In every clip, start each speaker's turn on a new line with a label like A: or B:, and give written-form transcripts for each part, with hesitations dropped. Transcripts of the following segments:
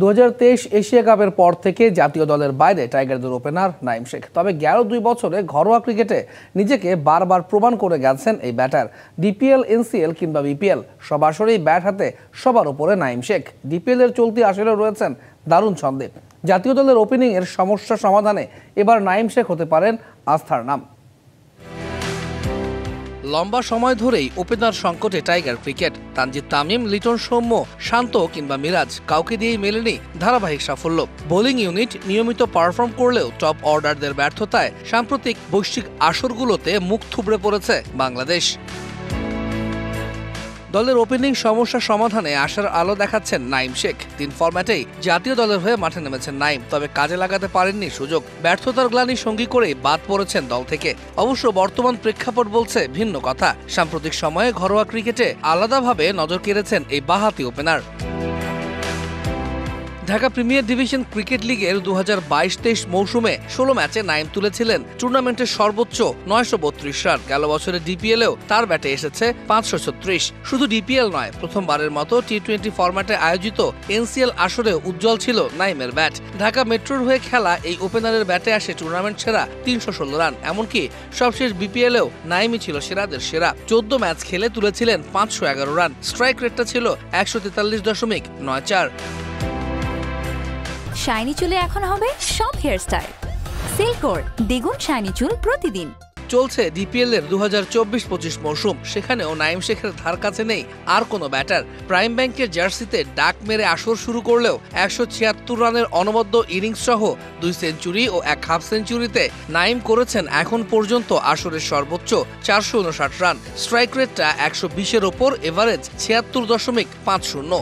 A: 2023 Asia কাপের পর থেকে জাতীয় দলের বাইরে টাইগারদের ওপেনার নাঈম শেখ। তবে গেল 2 বছরে ঘরোয়া ক্রিকেটে নিজেকে বারবার প্রমাণ করে গেছেন এই ব্যাটার। ডিপিএল, এনসিএল কিংবা বিপিএল সব আসরেই ব্যাট হাতে সবার উপরে নাঈম শেখ। ডিপিএল এর চলতি আসরে রয়েছেন দারুণ ছন্দে। জাতীয় দলের ওপেনিং এর সমস্যা সমাধানে এবার নাঈম শেখ হতে পারেন আস্থার নাম। লম্বা সময় ধরেই ওপেনার সংকটে টাইগার ক্রিকেট। তানজিদ তামিম, লিটন সৌম্য, শান্ত কিংবা মিরাজ কাউকে দিয়েই মেলেনি ধারাবাহিক সাফল্য। বোলিং ইউনিট নিয়মিত পারফর্ম করলেও টপ অর্ডারদের ব্যর্থতায় সাম্প্রতিক বৈশ্বিক আসরগুলোতে মুখ থুবড়ে পড়েছে বাংলাদেশ। দলের ওপেনিং সমস্যা সমাধানে আশার আলো দেখাচ্ছেন নাঈম শেখ। 3 ফরম্যাটেই জাতীয় দলের হয়ে মাঠে নেমেছেন নাঈম, তবে কাজে লাগাতে পারেননি সুযোগ। ব্যর্থতার গ্লানি সঙ্গী করেই বাদ পড়েছেন দল থেকে। অবশ্য বর্তমান প্রেক্ষাপট বলছে ভিন্ন কথা। সাম্প্রতিক সময়ে ঘরোয়া ক্রিকেটে আলাদাভাবে নজর কেড়েছেন এই বাঁহাতি opener. Dhaka premier division cricket লিগের 2022-23 মৌসুমে 16 ম্যাচে নাঈম তুলেছিলেন টুর্নামেন্টের সর্বোচ্চ 932 রান। গেল বছরে ডিপিএলেও তার ব্যাটে এসেছে 536। শুধু ডিপিএল নয়, প্রথমবারের মতো টি-20 ফরম্যাটে আয়োজিত এনসিএল আসরে উজ্জ্বল ছিল নাঈমের ব্যাট। ঢাকা মেট্রোর হয়ে খেলা এই ওপেনারের ব্যাটে আসে টুর্নামেন্ট সেরা 316 রান। এমনকি সবশেষ বিপিএলেও নাঈমই ছিল সেরাদের সেরা। 14 ম্যাচ খেলে তুলেছিলেন 511 রান। স্ট্রাইক রেটটা ছিল 143.94।
B: শাইনি চুলে এখন হবে সব হেয়ারস্টাইল। সিল্কোর দ্বিগুণ শাইনি চুল প্রতিদিন।
A: চলছে ডিপিএল এর 2024-25 মৌসুম। সেখানেও নাঈম শেখের ধার কাছে নেই আর কোনো ব্যাটার। প্রাইম ব্যাংকের জার্সিতে ডাক মেরে আসর শুরু করলেও 176 রানের অনবদ্য ইনিংস সহ 2 সেঞ্চুরি ও 1 হাফ সেঞ্চুরিতে নাঈম করেছেন এখন পর্যন্ত আসরের সর্বোচ্চ 459 রান। স্ট্রাইক রেটটা 120-এর ওপর, এভারেজ 76.50।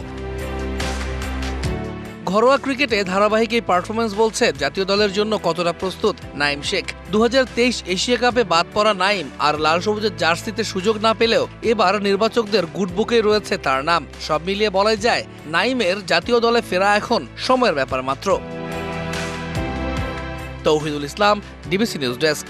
A: ঘরোয়া ক্রিকেটে ধারাবাহিক এই পারফরমেন্স বলছে জাতীয় দলের জন্য কতটা প্রস্তুত নাঈম শেখ। 2023 এশিয়া কাপে বাদ পড়া নাঈম আর লাল সবুজের জার্সিতে সুযোগ না পেলেও এবার নির্বাচকদের গুডবুকে রয়েছে তার নাম। সব মিলিয়ে বলাই যায় নাঈমের জাতীয় দলে ফেরা এখন সময়ের ব্যাপার মাত্র। তৌহিদুল ইসলাম, ডিবিসি নিউজ ডেস্ক।